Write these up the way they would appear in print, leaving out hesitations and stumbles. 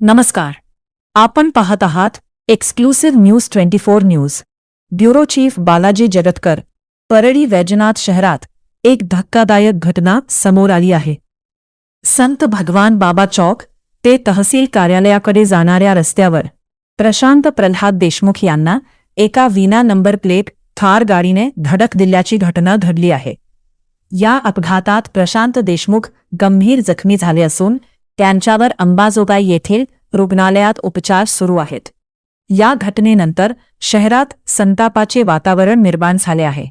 नमस्कार. आपण पाहत आहात exclusive news 24 news. Bureau chief Balaji Jagatkar. Parli Vaijnath शहरात एक धक्कादायक घटना समोर आली आहे. संत भगवान बाबा चौक ते तहसील कार्यालयाकडे जाणाऱ्या रस्त्यावर प्रशांत प्रल्हाद देशमुख यांना एका विना नंबर प्लेट थार गाडीने धडक दिल्याची घटना घडली आहे. या अपघातात प्रशांत देशमुख गंभीर जखमी झाले असून त्यांच्यावर अंबाजोगाई येथील रुग्णालयात उपचार सुरू आहेत. या घटनेनंतर शहरात संतापाचे वातावरण निर्माण झाले आहे.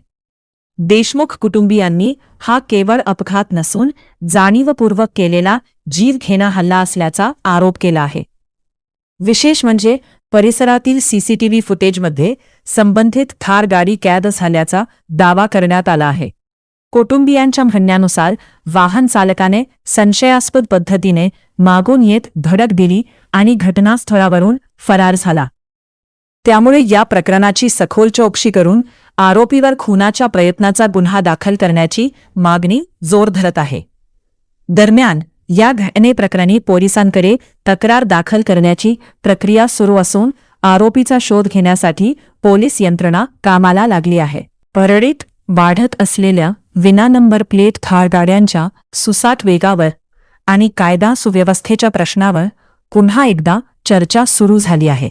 देशमुख कुटुंबियांनी हा केवळ अपघात नसून जाणीवपूर्वक केलेला जीवघेणा हल्ला असल्याचा आरोप केला आहे. विशेष म्हणजे परिसरातील सीसीटीव्ही फुटेजमध्ये संबंधित थार गाडी कैद झाल्याचा दावा करण्यात आला आहे. कुटुंबियांच्या म्हणण्यानुसार वाहन चालकाने संशयास्पद पद्धतीने मागून येत धडक दिली आणि घटनास्थळावरून फरार झाला. त्यामुळे या प्रकरणाची सखोल चौकशी करून आरोपीवर खुनाच्या प्रयत्नाचा गुन्हा दाखल करण्याची मागणी जोर धरत आहे. दरम्यान या घटनेप्रकरणी पोलिसांकडे तक्रार दाखल करण्याची प्रक्रिया सुरू असून आरोपीचा शोध घेण्यासाठी पोलीस यंत्रणा कामाला लागली आहे. परळीत वाढत असलेल्या विना नंबर प्लेट थार गाड्यांच्या सुसाट वेगावर आणि कायदा सुव्यवस्थेच्या प्रश्नावर पुन्हा एकदा चर्चा सुरू झाली आहे.